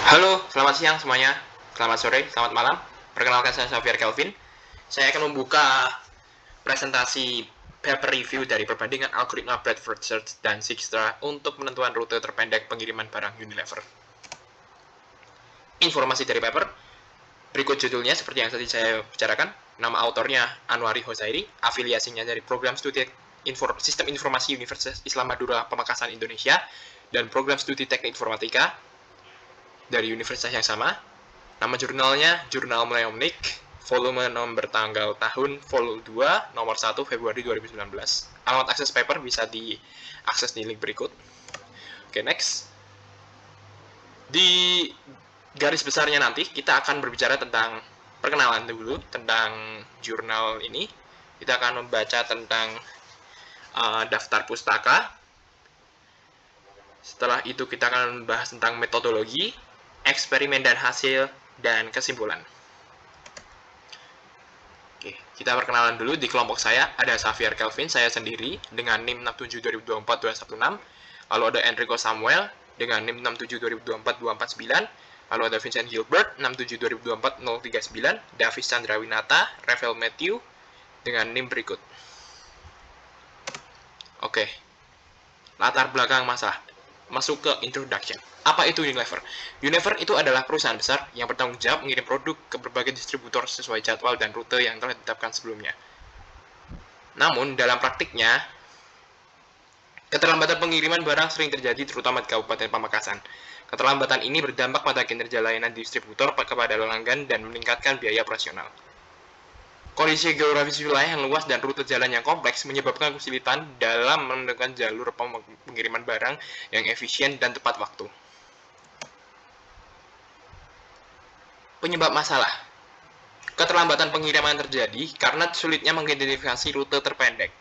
Halo, selamat siang semuanya. Selamat sore, selamat malam. Perkenalkan saya Xavier Kelvin. Saya akan membuka presentasi paper review dari perbandingan algoritma Bradford Search dan Dijkstra untuk penentuan rute terpendek pengiriman barang Unilever. Informasi dari paper, berikut judulnya seperti yang tadi saya bicarakan. Nama autornya Anwari Hosairi, afiliasinya dari Program Studi Sistem Informasi Universitas Islam Madura Pamekasan Indonesia, dan Program Studi Teknik Informatika dari universitas yang sama. Nama jurnalnya Jurnal Mnemonic, volume nomor tanggal tahun vol 2, nomor 1 Februari 2019. Alamat akses paper bisa diakses di link berikut. Oke, next. Di garis besarnya nanti kita akan berbicara tentang perkenalan dulu tentang jurnal ini. Kita akan membaca tentang daftar pustaka. Setelah itu kita akan membahas tentang metodologi, eksperimen dan hasil, dan kesimpulan. Oke, kita perkenalan dulu. Di kelompok saya ada Xavier Kelvin, saya sendiri dengan NIM 67204216. Lalu ada Enrico Samuel dengan NIM 67204249. Lalu ada Vincent Gilbert 672204039, Davis Chandrawinata, Rafael Matthew dengan NIM berikut. Oke, latar belakang masalah. Masuk ke introduction. Apa itu Unilever? Unilever itu adalah perusahaan besar yang bertanggung jawab mengirim produk ke berbagai distributor sesuai jadwal dan rute yang telah ditetapkan sebelumnya. Namun, dalam praktiknya, keterlambatan pengiriman barang sering terjadi terutama di Kabupaten Pamekasan. Keterlambatan ini berdampak pada kinerja layanan distributor kepada pelanggan dan meningkatkan biaya operasional. Kondisi geografis wilayah yang luas dan rute jalan yang kompleks menyebabkan kesulitan dalam menentukan jalur pengiriman barang yang efisien dan tepat waktu. Penyebab masalah. Keterlambatan pengiriman terjadi karena sulitnya mengidentifikasi rute terpendek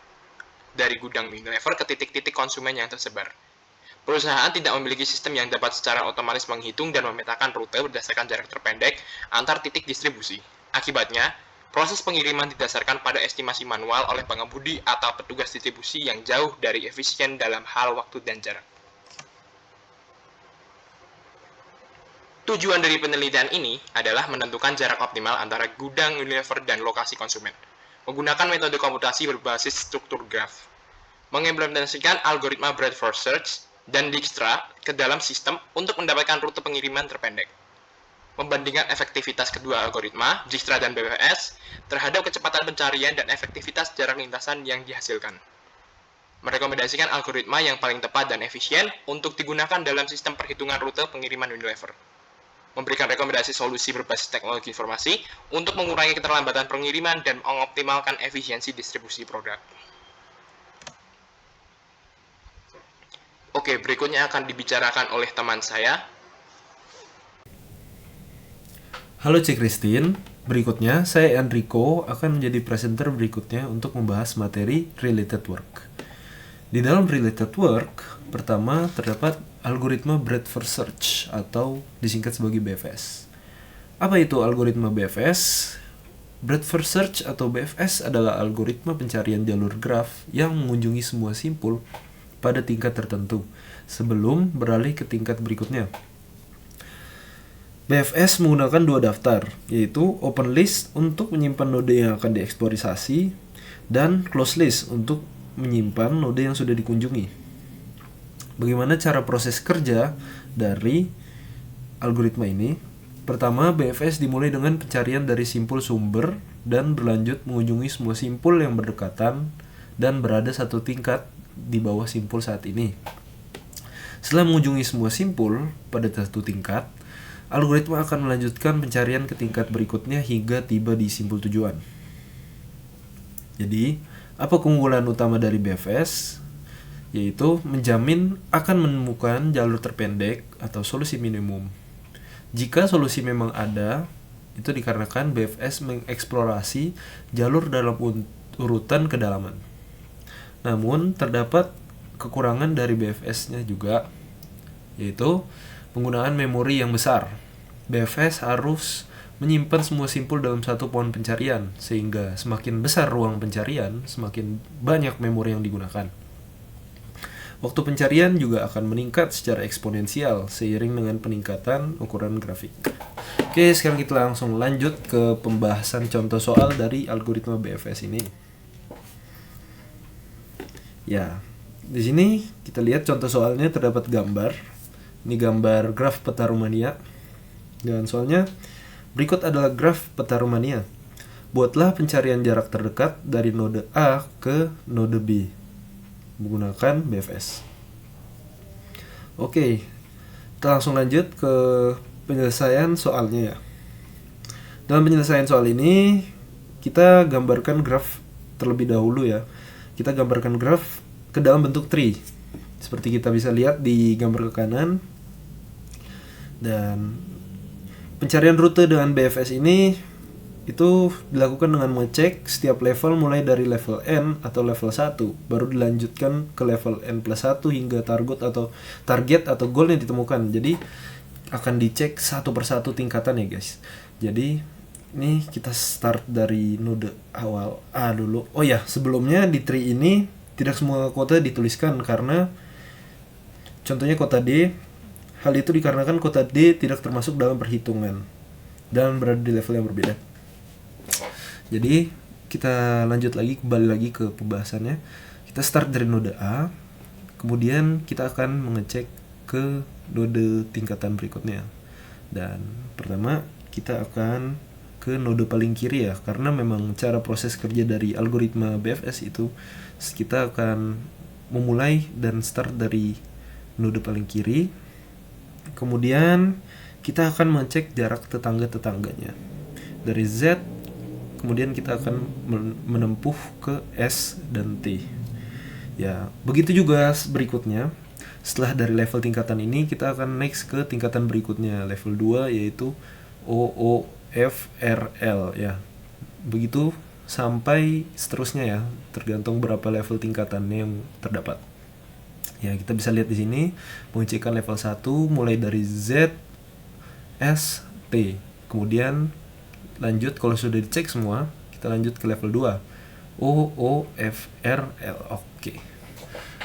dari gudang Unilever ke titik-titik konsumen yang tersebar. Perusahaan tidak memiliki sistem yang dapat secara otomatis menghitung dan memetakan rute berdasarkan jarak terpendek antar titik distribusi. Akibatnya, proses pengiriman didasarkan pada estimasi manual oleh pengemudi atau petugas distribusi yang jauh dari efisien dalam hal waktu dan jarak. Tujuan dari penelitian ini adalah menentukan jarak optimal antara gudang Unilever dan lokasi konsumen, menggunakan metode komputasi berbasis struktur graf, mengimplementasikan algoritma Bradford Search dan Dijkstra ke dalam sistem untuk mendapatkan rute pengiriman terpendek, membandingkan efektivitas kedua algoritma, Dijkstra dan BPS, terhadap kecepatan pencarian dan efektivitas jarak lintasan yang dihasilkan. Merekomendasikan algoritma yang paling tepat dan efisien untuk digunakan dalam sistem perhitungan rute pengiriman Unilever. Memberikan rekomendasi solusi berbasis teknologi informasi untuk mengurangi keterlambatan pengiriman dan mengoptimalkan efisiensi distribusi produk. Oke, berikutnya akan dibicarakan oleh teman saya. Halo Cik Christine, berikutnya saya Enrico akan menjadi presenter berikutnya untuk membahas materi related work. Di dalam related work, pertama terdapat algoritma Bradford Search atau disingkat sebagai BFS. Apa itu algoritma BFS? Bradford Search atau BFS adalah algoritma pencarian jalur graf yang mengunjungi semua simpul pada tingkat tertentu sebelum beralih ke tingkat berikutnya. BFS menggunakan dua daftar, yaitu open list untuk menyimpan node yang akan dieksplorisasi dan close list untuk menyimpan node yang sudah dikunjungi. Bagaimana cara proses kerja dari algoritma ini? Pertama, BFS dimulai dengan pencarian dari simpul sumber dan berlanjut mengunjungi semua simpul yang berdekatan dan berada satu tingkat di bawah simpul saat ini. Setelah mengunjungi semua simpul pada satu tingkat, algoritma akan melanjutkan pencarian ke tingkat berikutnya hingga tiba di simpul tujuan. Jadi, apa keunggulan utama dari BFS? Yaitu menjamin akan menemukan jalur terpendek atau solusi minimum. Jika solusi memang ada, itu dikarenakan BFS mengeksplorasi jalur dalam urutan kedalaman. Namun, terdapat kekurangan dari BFS-nya juga, yaitu penggunaan memori yang besar. BFS harus menyimpan semua simpul dalam satu pohon pencarian, sehingga semakin besar ruang pencarian, semakin banyak memori yang digunakan. Waktu pencarian juga akan meningkat secara eksponensial seiring dengan peningkatan ukuran grafik. Oke, sekarang kita langsung lanjut ke pembahasan contoh soal dari algoritma BFS ini. Ya, di sini kita lihat contoh soalnya terdapat gambar. Ini gambar graf peta Rumania. Dan soalnya berikut adalah graf peta Rumania. Buatlah pencarian jarak terdekat dari node A ke node B menggunakan BFS. Oke, kita langsung lanjut ke penyelesaian soalnya ya. Dalam penyelesaian soal ini kita gambarkan graf terlebih dahulu ya. Kita gambarkan graf ke dalam bentuk tree. Seperti kita bisa lihat di gambar ke kanan. Dan pencarian rute dengan BFS ini itu dilakukan dengan mengecek setiap level mulai dari level N atau level 1, baru dilanjutkan ke level N plus 1 hingga target atau goal yang ditemukan. Jadi akan dicek satu persatu tingkatan ya guys. Jadi ini kita start dari node awal A dulu. Oh ya, sebelumnya di tree ini tidak semua kota dituliskan karena contohnya kota D. Hal itu dikarenakan kota D tidak termasuk dalam perhitungan dan berada di level yang berbeda. Jadi kita lanjut lagi, kembali lagi ke pembahasannya. Kita start dari node A, kemudian kita akan mengecek ke node tingkatan berikutnya. Dan pertama kita akan ke node paling kiri ya, karena memang cara proses kerja dari algoritma BFS itu kita akan memulai dan start dari node paling kiri. Kemudian kita akan mengecek jarak tetangga-tetangganya dari Z. Kemudian kita akan menempuh ke S dan T. Ya, begitu juga berikutnya. Setelah dari level tingkatan ini, kita akan next ke tingkatan berikutnya, level 2 yaitu OOFRL ya. Begitu sampai seterusnya ya, tergantung berapa level tingkatannya yang terdapat. Ya, kita bisa lihat di sini pengecekan level 1 mulai dari Z, S, T. Kemudian lanjut, kalau sudah dicek semua, kita lanjut ke level 2 OOFRL. Oke.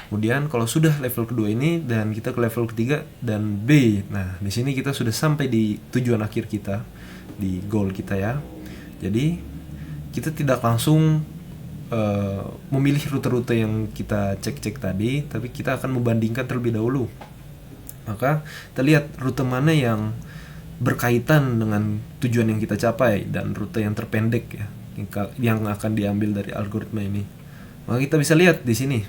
Kemudian kalau sudah level kedua ini dan kita ke level ketiga dan B. Nah, di sini kita sudah sampai di tujuan akhir kita, di goal kita ya. Jadi kita tidak langsung memilih rute-rute yang kita cek-cek tadi, tapi kita akan membandingkan terlebih dahulu. Maka kita lihat rute mana yang berkaitan dengan tujuan yang kita capai dan rute yang terpendek ya yang akan diambil dari algoritma ini. Maka kita bisa lihat di sini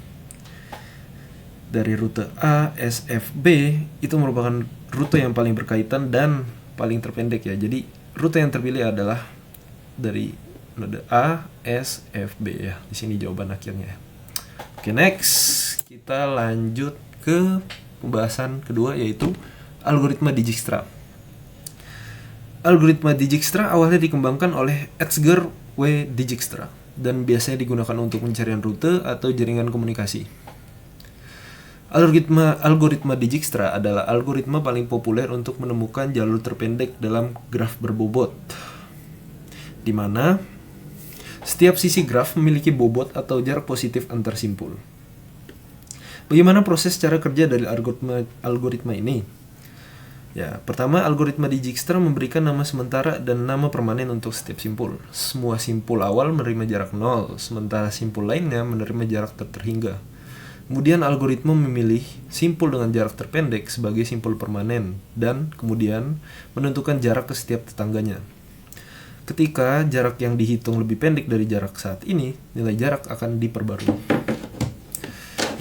dari rute A, S, F, B itu merupakan rute yang paling berkaitan dan paling terpendek ya. Jadi rute yang terpilih adalah dari node A, S, F, B ya. Di sini jawaban akhirnya. Oke, next kita lanjut ke pembahasan kedua yaitu algoritma Dijkstra. Algoritma Dijkstra awalnya dikembangkan oleh Edsger W. Dijkstra dan biasanya digunakan untuk pencarian rute atau jaringan komunikasi. Algoritma Dijkstra adalah algoritma paling populer untuk menemukan jalur terpendek dalam graf berbobot, di mana setiap sisi graf memiliki bobot atau jarak positif antar simpul. Bagaimana proses cara kerja dari algoritma ini? Ya, pertama, algoritma Dijkstra memberikan nama sementara dan nama permanen untuk setiap simpul. Semua simpul awal menerima jarak 0, sementara simpul lainnya menerima jarak terhingga. Kemudian algoritma memilih simpul dengan jarak terpendek sebagai simpul permanen dan kemudian menentukan jarak ke setiap tetangganya. Ketika jarak yang dihitung lebih pendek dari jarak saat ini, nilai jarak akan diperbarui.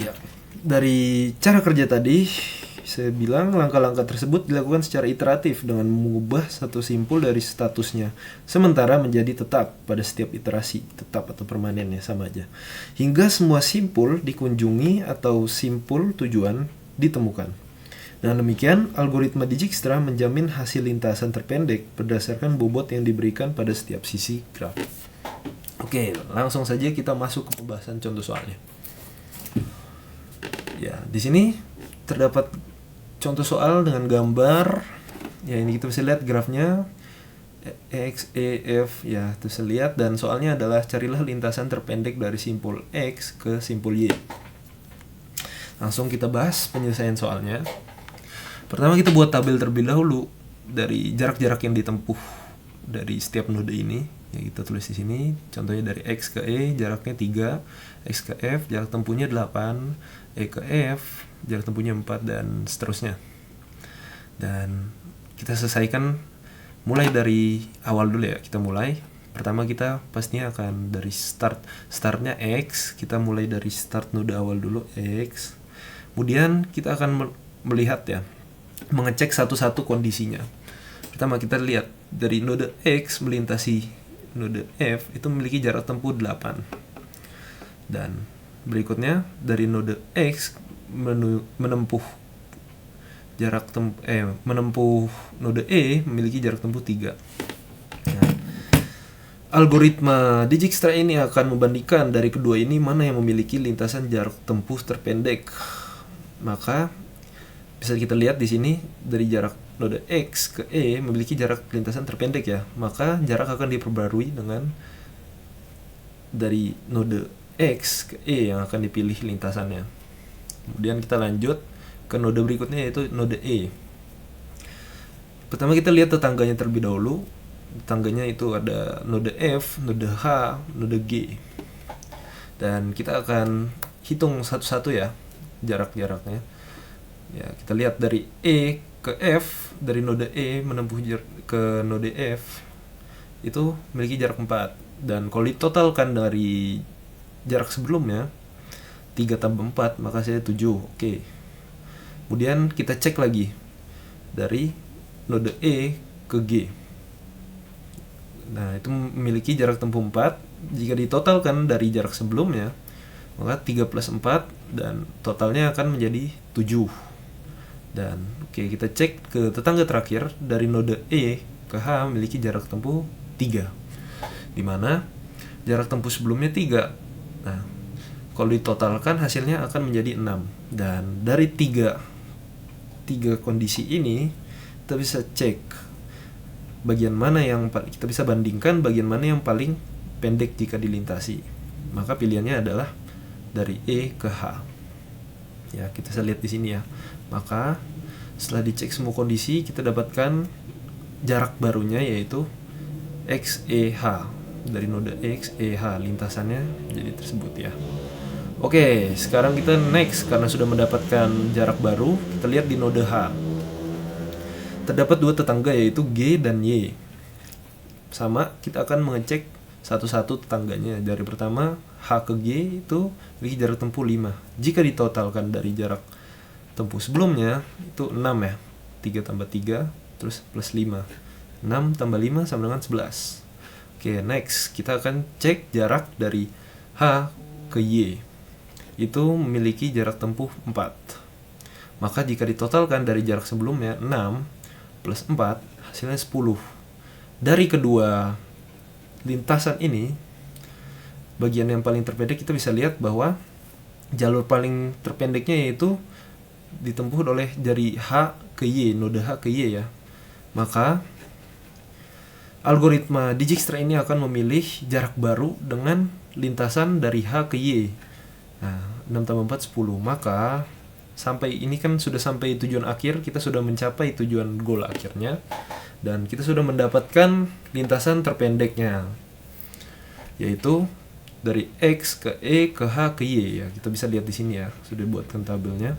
Ya, dari cara kerja tadi saya bilang langkah-langkah tersebut dilakukan secara iteratif dengan mengubah satu simpul dari statusnya sementara menjadi tetap pada setiap iterasi, tetap atau permanen ya sama aja, hingga semua simpul dikunjungi atau simpul tujuan ditemukan. Dengan demikian, algoritma Dijkstra menjamin hasil lintasan terpendek berdasarkan bobot yang diberikan pada setiap sisi graf. Oke, langsung saja kita masuk ke pembahasan contoh soalnya. Ya, di sini terdapat contoh soal dengan gambar. Ya, ini kita bisa lihat grafnya X, E, F ya, itu bisa lihat, dan soalnya adalah carilah lintasan terpendek dari simpul X ke simpul Y. Langsung kita bahas penyelesaian soalnya. Pertama kita buat tabel terlebih dahulu dari jarak-jarak yang ditempuh dari setiap node ini. Ya, kita tulis di sini. Contohnya dari X ke E jaraknya 3, X ke F jarak tempuhnya 8, E ke F jarak tempuhnya 4, dan seterusnya. Dan kita selesaikan mulai dari awal dulu ya. Kita mulai. Pertama kita pastinya akan dari startnya X. Kita mulai dari start node awal dulu X. Kemudian kita akan melihat ya, mengecek satu-satu kondisinya. Pertama kita lihat dari node X melintasi node F itu memiliki jarak tempuh 8. Dan berikutnya dari node X menempuh node E memiliki jarak tempuh 3. Nah, algoritma Dijkstra ini akan membandingkan dari kedua ini mana yang memiliki lintasan jarak tempuh terpendek. Maka bisa kita lihat di sini dari jarak node X ke E memiliki jarak lintasan terpendek ya. Maka jarak akan diperbarui dengan dari node X ke E yang akan dipilih lintasannya. Kemudian kita lanjut ke node berikutnya yaitu node E. Pertama kita lihat tetangganya terlebih dahulu. Tetangganya itu ada node F, node H, node G. Dan kita akan hitung satu-satu ya jarak-jaraknya. Ya, kita lihat dari E ke F, dari node E menempuh ke node F itu memiliki jarak 4. Dan kalau ditotalkan dari jarak sebelumnya 3 tambah 4 maka saya 7. Oke. Kemudian kita cek lagi dari node E ke G. Nah, itu memiliki jarak tempuh 4. Jika ditotalkan dari jarak sebelumnya maka 3 plus 4 dan totalnya akan menjadi 7. Dan oke, kita cek ke tetangga terakhir dari node E ke H memiliki jarak tempuh 3. Di mana jarak tempuh sebelumnya 3. Nah, kalau ditotalkan hasilnya akan menjadi 6. Dan dari tiga kondisi ini kita bisa cek bagian mana yang kita bisa bandingkan bagian mana yang paling pendek jika dilintasi. Maka pilihannya adalah dari E ke H. Ya, kita bisa lihat di sini ya. Maka setelah dicek semua kondisi kita dapatkan jarak barunya yaitu XEH. Dari node XEH lintasannya jadi tersebut ya. Oke, sekarang kita next karena sudah mendapatkan jarak baru, kita lihat di node H. Terdapat dua tetangga yaitu G dan Y. Sama, kita akan mengecek satu-satu tetangganya. Dari pertama H ke G itu memiliki jarak tempuh 5. Jika ditotalkan dari jarak tempuh sebelumnya itu 6 ya. 3 tambah 3 terus plus 5. 6 tambah 5 sama dengan 11. Oke, next kita akan cek jarak dari H ke Y. Itu memiliki jarak tempuh 4. Maka jika ditotalkan dari jarak sebelumnya 6 plus 4 hasilnya 10. Dari kedua lintasan ini bagian yang paling terpendek kita bisa lihat bahwa jalur paling terpendeknya yaitu ditempuh oleh dari H ke Y, node H ke Y ya. Maka algoritma Dijkstra ini akan memilih jarak baru dengan lintasan dari H ke Y. Nah, 6 tambah 4 10. Maka sampai ini kan sudah sampai tujuan akhir, kita sudah mencapai tujuan goal akhirnya dan kita sudah mendapatkan lintasan terpendeknya yaitu dari X ke E ke H ke Y ya. Kita bisa lihat di sini ya, sudah buatkan tabelnya.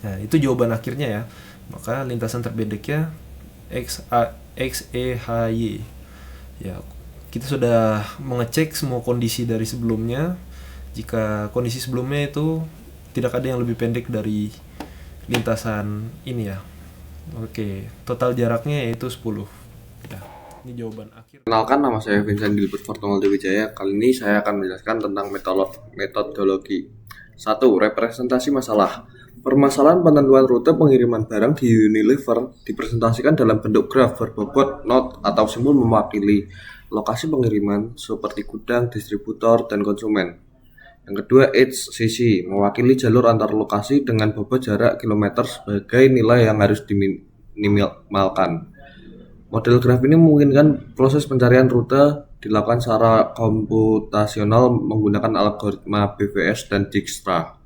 Nah, itu jawaban akhirnya ya. Maka lintasan terpendeknya XEHY. Ya, kita sudah mengecek semua kondisi dari sebelumnya. Jika kondisi sebelumnya itu tidak ada yang lebih pendek dari lintasan ini ya. Oke, total jaraknya yaitu 10. Ya, ini jawaban akhir. Kenalkan, nama saya Vincent Gilbert Fortumaldo Wijaya. Kali ini saya akan menjelaskan tentang metodologi. 1. Representasi masalah. Permasalahan penentuan rute pengiriman barang di Unilever dipresentasikan dalam bentuk graf berbobot not atau simbol mewakili lokasi pengiriman seperti gudang, distributor, dan konsumen. Yang kedua, HCC mewakili jalur antar lokasi dengan bobot jarak kilometer sebagai nilai yang harus diminimalkan. Model graf ini memungkinkan proses pencarian rute dilakukan secara komputasional menggunakan algoritma BVS dan Dijkstra.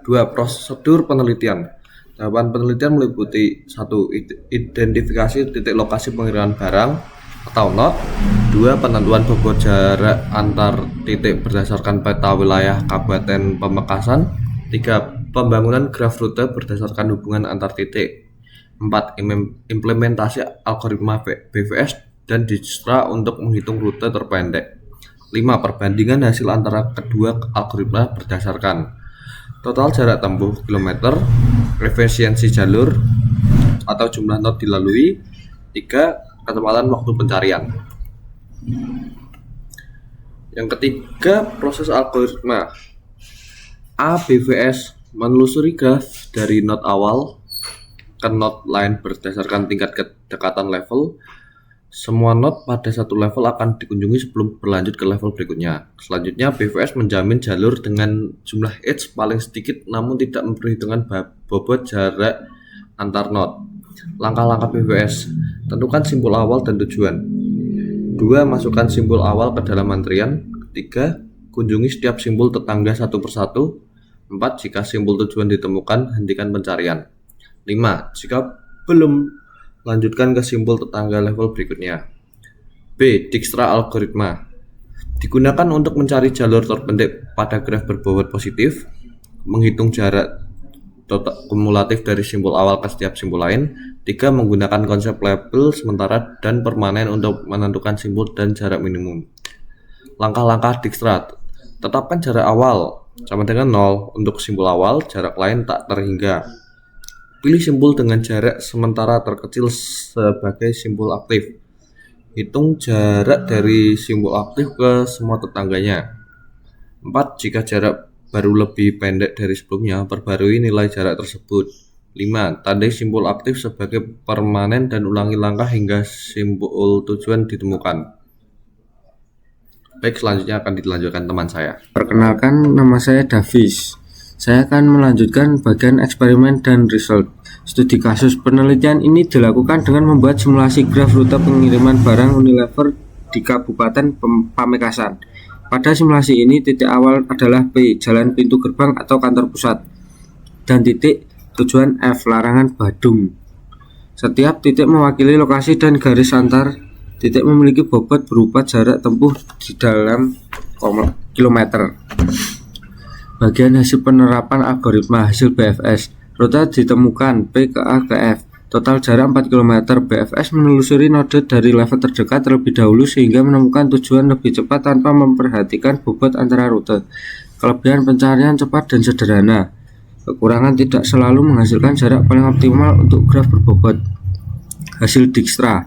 2. Prosedur penelitian. Tahapan penelitian meliputi 1. Identifikasi titik lokasi pengiriman barang atau NOT. 2. Penentuan bobot jarak antar titik berdasarkan peta wilayah Kabupaten Pamekasan. 3. Pembangunan graf rute berdasarkan hubungan antar titik. 4. Implementasi algoritma BVS dan Dijkstra untuk menghitung rute terpendek. 5. Perbandingan hasil antara kedua algoritma berdasarkan total jarak tempuh kilometer, efisiensi jalur atau jumlah knot dilalui. 3. Kecepatan waktu pencarian. Yang ketiga, proses algoritma. A. BVS menelusuri graf dari knot awal ke knot lain berdasarkan tingkat kedekatan level. Semua knot pada satu level akan dikunjungi sebelum berlanjut ke level berikutnya. Selanjutnya, BVS menjamin jalur dengan jumlah edge paling sedikit namun tidak memperhitungkan bobot jarak antar knot. Langkah-langkah BVS. Tentukan simbol awal dan tujuan. 2. Masukkan simbol awal ke dalam antrian. 3. Kunjungi setiap simbol tetangga satu persatu. 4. Jika simbol tujuan ditemukan, hentikan pencarian. 5. Jika belum, lanjutkan ke simbol tetangga level berikutnya. B. Dijkstra algoritma. Digunakan untuk mencari jalur terpendek pada graf berbobot positif, menghitung jarak total kumulatif dari simbol awal ke setiap simbol lain. 3. Menggunakan konsep label sementara dan permanen untuk menentukan simbol dan jarak minimum. Langkah-langkah Dijkstra. Tetapkan jarak awal sama dengan 0 untuk simbol awal, jarak lain tak terhingga. Pilih simbol dengan jarak sementara terkecil sebagai simbol aktif. Hitung jarak dari simbol aktif ke semua tetangganya. 4. Jika jarak baru lebih pendek dari sebelumnya, perbarui nilai jarak tersebut. 5. Tandai simbol aktif sebagai permanen dan ulangi langkah hingga simbol tujuan ditemukan. Baik, selanjutnya akan dilanjutkan teman saya. Perkenalkan, nama saya Davis. Saya akan melanjutkan bagian eksperimen dan result. Studi kasus penelitian ini dilakukan dengan membuat simulasi graf rute pengiriman barang Unilever di Kabupaten Pamekasan. Pada simulasi ini, titik awal adalah P, jalan pintu gerbang atau kantor pusat, dan titik tujuan F, larangan Badung. Setiap titik mewakili lokasi dan garis antar titik memiliki bobot berupa jarak tempuh di dalam kilometer. Bagian hasil penerapan algoritma hasil BFS. Rute ditemukan P ke A ke F. Total jarak 4 km. BFS menelusuri node dari level terdekat terlebih dahulu sehingga menemukan tujuan lebih cepat tanpa memperhatikan bobot antara rute. Kelebihan pencarian cepat dan sederhana. Kekurangan tidak selalu menghasilkan jarak paling optimal untuk graf berbobot. Hasil Dijkstra.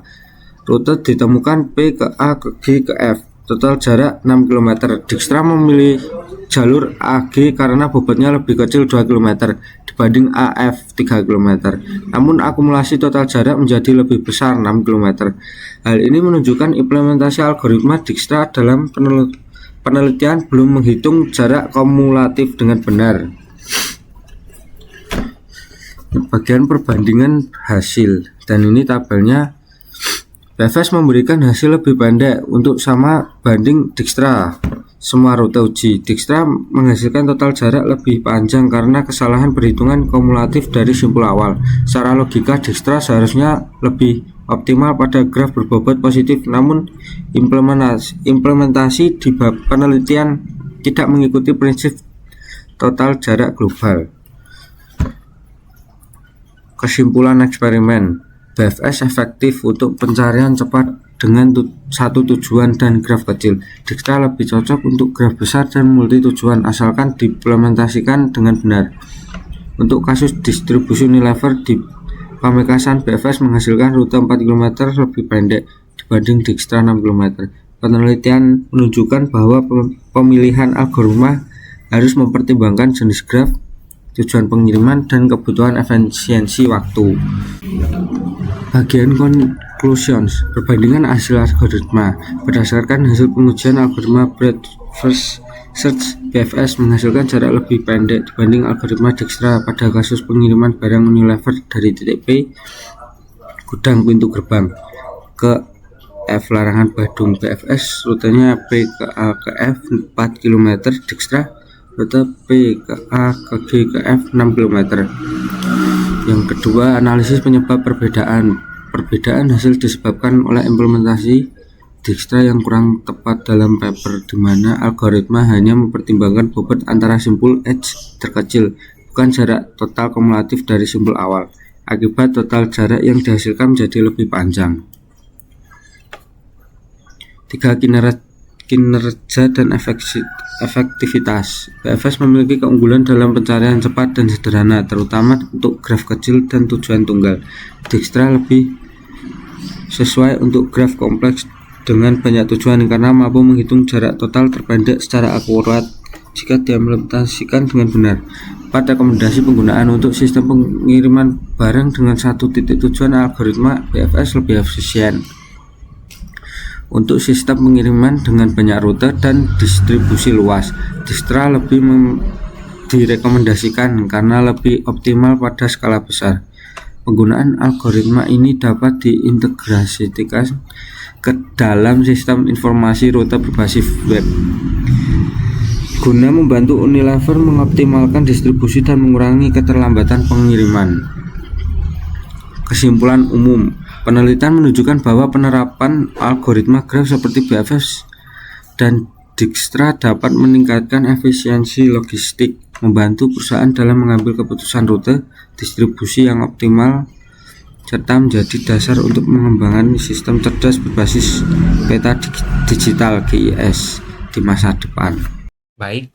Rute ditemukan P ke A ke G ke F. Total jarak 6 km. Dijkstra memilih jalur AG karena bobotnya lebih kecil 2 km dibanding AF 3 km. Namun akumulasi total jarak menjadi lebih besar 6 km. Hal ini menunjukkan implementasi algoritma Dijkstra dalam penelitian belum menghitung jarak kumulatif dengan benar. Bagian perbandingan hasil, dan ini tabelnya. BFS memberikan hasil lebih pendek untuk sama banding Dijkstra. Semua rute uji. Dijkstra menghasilkan total jarak lebih panjang karena kesalahan perhitungan kumulatif dari simbol awal. Secara logika, Dijkstra seharusnya lebih optimal pada graf berbobot positif, namun implementasi di bab penelitian tidak mengikuti prinsip total jarak global. Kesimpulan eksperimen. BFS efektif untuk pencarian cepat dengan satu tujuan dan graf kecil. Dijkstra lebih cocok untuk graf besar dan multi tujuan asalkan diimplementasikan dengan benar. Untuk kasus distribusi Unilever di Pamekasan, BFS menghasilkan rute 4 km lebih pendek dibanding Dijkstra 6 km. Penelitian menunjukkan bahwa pemilihan algoritma harus mempertimbangkan jenis graf, tujuan pengiriman, dan kebutuhan efisiensi waktu. Bagian conclusions. Perbandingan hasil algoritma. Berdasarkan hasil pengujian algoritma breadth first search, BFS menghasilkan jarak lebih pendek dibanding algoritma Dijkstra pada kasus pengiriman barang Unilever dari titik P, gudang pintu gerbang, ke F, larangan Badung. BFS rutenya P ke A ke F 4 km. Dijkstra rute P ke A ke G ke F 6 km. Yang kedua, analisis penyebab perbedaan. Perbedaan hasil disebabkan oleh implementasi Dijkstra yang kurang tepat dalam paper, di mana algoritma hanya mempertimbangkan bobot antara simpul edge terkecil, bukan jarak total kumulatif dari simpul awal. Akibat total jarak yang dihasilkan menjadi lebih panjang. 3. Kinerja dan efektivitas. BFS memiliki keunggulan dalam pencarian cepat dan sederhana, terutama untuk graf kecil dan tujuan tunggal. Dijkstra lebih sesuai untuk graf kompleks dengan banyak tujuan karena mampu menghitung jarak total terpendek secara akurat jika diimplementasikan dengan benar. 4. Rekomendasi penggunaan untuk sistem pengiriman barang dengan satu titik tujuan. Algoritma BFS lebih efisien untuk sistem pengiriman dengan banyak rute dan distribusi luas. Dijkstra lebih direkomendasikan karena lebih optimal pada skala besar. Penggunaan algoritma ini dapat diintegrasikan ke dalam sistem informasi rute berbasis web guna membantu Unilever mengoptimalkan distribusi dan mengurangi keterlambatan pengiriman. Kesimpulan umum, penelitian menunjukkan bahwa penerapan algoritma graf seperti BFS dan Dijkstra dapat meningkatkan efisiensi logistik, membantu perusahaan dalam mengambil keputusan rute distribusi yang optimal, serta menjadi dasar untuk mengembangkan sistem cerdas berbasis peta digital GIS di masa depan. Baik,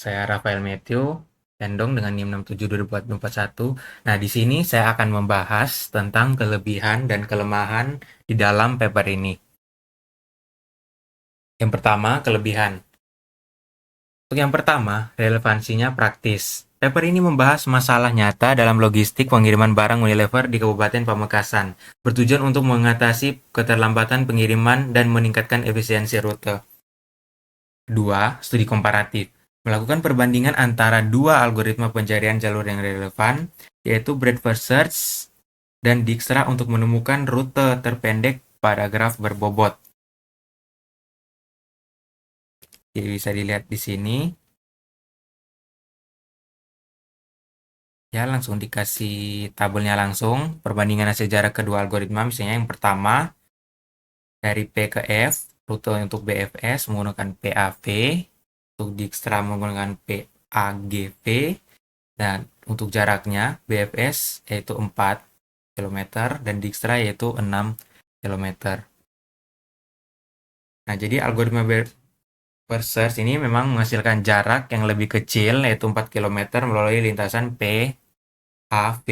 saya Rafael Matthew, Endong dengan NIM 67 2021. Nah, di sini saya akan membahas tentang kelebihan dan kelemahan di dalam paper ini. Yang pertama, kelebihan. Untuk yang pertama, relevansinya praktis. Paper ini membahas masalah nyata dalam logistik pengiriman barang Unilever di Kabupaten Pamekasan, bertujuan untuk mengatasi keterlambatan pengiriman dan meningkatkan efisiensi rute. 2. Studi komparatif. Melakukan perbandingan antara dua algoritma pencarian jalur yang relevan, yaitu Breadth Search dan Dijkstra untuk menemukan rute terpendek pada graf berbobot. Jadi bisa dilihat di sini. Ya, langsung dikasih tabelnya langsung. Perbandingan hasil jarak kedua algoritma, misalnya yang pertama, dari P ke F, rute untuk BFS menggunakan PAV, untuk Dijkstra menggunakan PAGV, dan untuk jaraknya BFS yaitu 4 km dan Dijkstra yaitu 6 km. Nah, jadi algoritma Search ini memang menghasilkan jarak yang lebih kecil yaitu 4 km melalui lintasan PAV.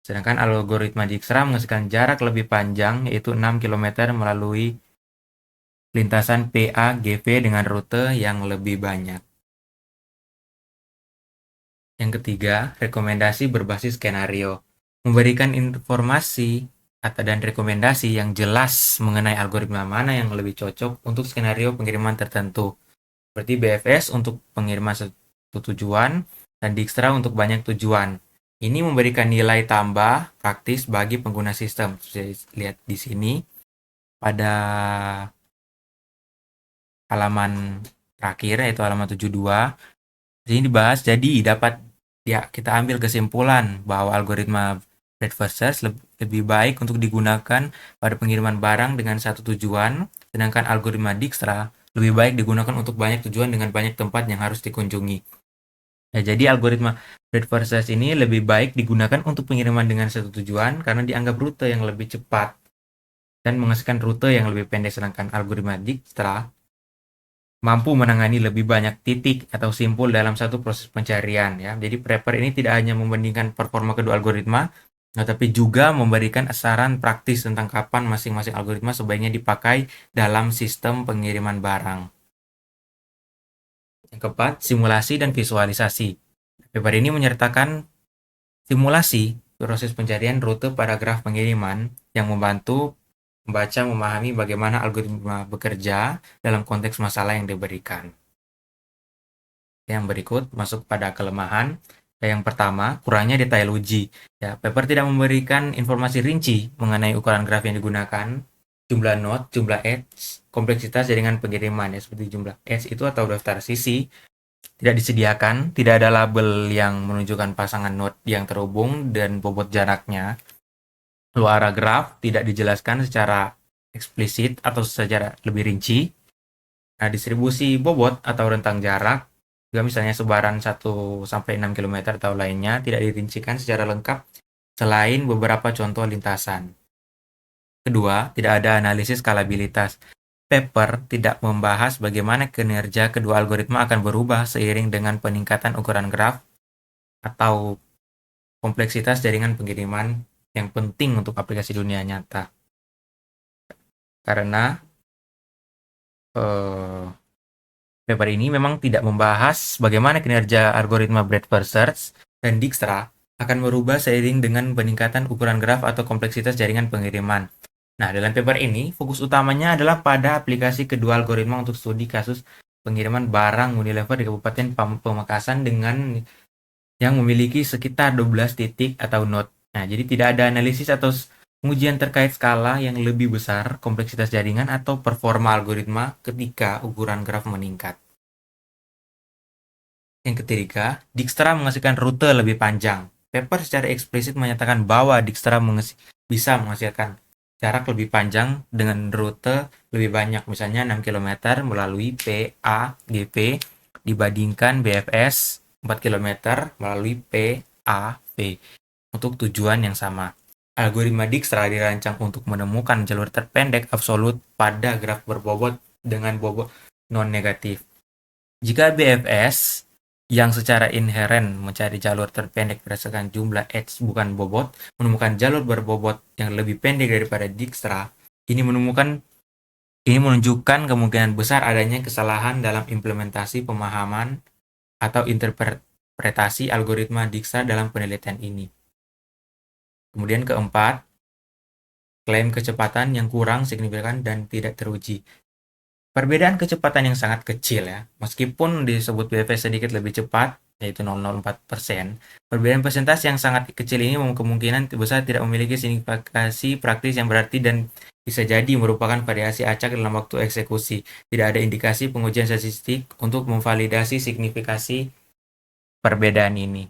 Sedangkan algoritma Dijkstra menghasilkan jarak lebih panjang yaitu 6 km melalui lintasan PAGV dengan rute yang lebih banyak. Yang ketiga, rekomendasi berbasis skenario. Memberikan informasi dan rekomendasi yang jelas mengenai algoritma mana yang lebih cocok untuk skenario pengiriman tertentu. Seperti BFS untuk pengiriman satu tujuan dan Dijkstra untuk banyak tujuan. Ini memberikan nilai tambah praktis bagi pengguna sistem. Bisa lihat di sini pada halaman terakhir yaitu halaman 72. Di sini dibahas, jadi dapat ya kita ambil kesimpulan bahwa algoritma Breadth Search lebih baik untuk digunakan pada pengiriman barang dengan satu tujuan, sedangkan algoritma Dijkstra lebih baik digunakan untuk banyak tujuan dengan banyak tempat yang harus dikunjungi. Ya, jadi algoritma Breadth Search ini lebih baik digunakan untuk pengiriman dengan satu tujuan karena dianggap rute yang lebih cepat dan menghasilkan rute yang lebih pendek, sedangkan algoritma Dijkstra mampu menangani lebih banyak titik atau simpul dalam satu proses pencarian. Ya. Jadi paper ini tidak hanya membandingkan performa kedua algoritma, tetapi juga memberikan saran praktis tentang kapan masing-masing algoritma sebaiknya dipakai dalam sistem pengiriman barang. Yang keempat, simulasi dan visualisasi. Paper ini menyertakan simulasi proses pencarian rute pada graf pengiriman yang membantu membaca, memahami bagaimana algoritma bekerja dalam konteks masalah yang diberikan. Yang berikut masuk pada kelemahan. Yang pertama, kurangnya detail uji. Ya, paper tidak memberikan informasi rinci mengenai ukuran graf yang digunakan, jumlah node, jumlah edge, kompleksitas jaringan pengiriman, ya seperti jumlah edge itu atau daftar sisi, tidak disediakan, tidak ada label yang menunjukkan pasangan node yang terhubung dan bobot jaraknya. Lalu arah graf tidak dijelaskan secara eksplisit atau secara lebih rinci. Nah, distribusi bobot atau rentang jarak, juga misalnya sebaran 1 sampai 6 km atau lainnya, tidak dirincikan secara lengkap selain beberapa contoh lintasan. Kedua, tidak ada analisis skalabilitas. Paper tidak membahas bagaimana kinerja kedua algoritma akan berubah seiring dengan peningkatan ukuran graf atau kompleksitas jaringan pengiriman yang penting untuk aplikasi dunia nyata. Karena paper ini memang tidak membahas bagaimana kinerja algoritma breadth-first search dan Dijkstra akan berubah seiring dengan peningkatan ukuran graf atau kompleksitas jaringan pengiriman. Nah, dalam paper ini, fokus utamanya adalah pada aplikasi kedua algoritma untuk studi kasus pengiriman barang Unilever di Kabupaten Pamekasan dengan yang memiliki sekitar 12 titik atau node. Nah, jadi tidak ada analisis atau pengujian terkait skala yang lebih besar, kompleksitas jaringan, atau performa algoritma ketika ukuran graf meningkat. Yang ketiga, Dijkstra menghasilkan rute lebih panjang. Paper secara eksplisit menyatakan bahwa Dijkstra bisa menghasilkan jarak lebih panjang dengan rute lebih banyak, misalnya 6 km melalui PAGP dibandingkan BFS 4 km melalui PAV untuk tujuan yang sama. Algoritma Dijkstra dirancang untuk menemukan jalur terpendek absolut pada graf berbobot dengan bobot non-negatif. Jika BFS yang secara inheren mencari jalur terpendek berdasarkan jumlah edge bukan bobot, menemukan jalur berbobot yang lebih pendek daripada Dijkstra, ini menunjukkan kemungkinan besar adanya kesalahan dalam implementasi pemahaman atau interpretasi algoritma Dijkstra dalam penelitian ini. Kemudian keempat, klaim kecepatan yang kurang signifikan dan tidak teruji. Perbedaan kecepatan yang sangat kecil ya, meskipun disebut BFS sedikit lebih cepat, yaitu 0,04%, perbedaan persentase yang sangat kecil ini kemungkinan besar tidak memiliki signifikasi praktis yang berarti dan bisa jadi merupakan variasi acak dalam waktu eksekusi. Tidak ada indikasi pengujian statistik untuk memvalidasi signifikasi perbedaan ini.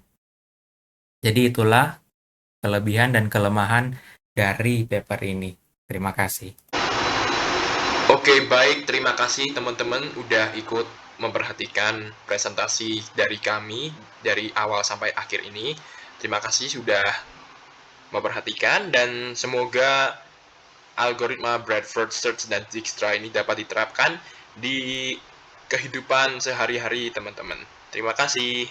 Jadi itulah kelebihan dan kelemahan dari paper ini. Terima kasih. Oke, baik. Terima kasih teman-teman udah ikut memperhatikan presentasi dari kami dari awal sampai akhir ini. Terima kasih sudah memperhatikan dan semoga algoritma breadth-first search dan Dijkstra ini dapat diterapkan di kehidupan sehari-hari teman-teman. Terima kasih.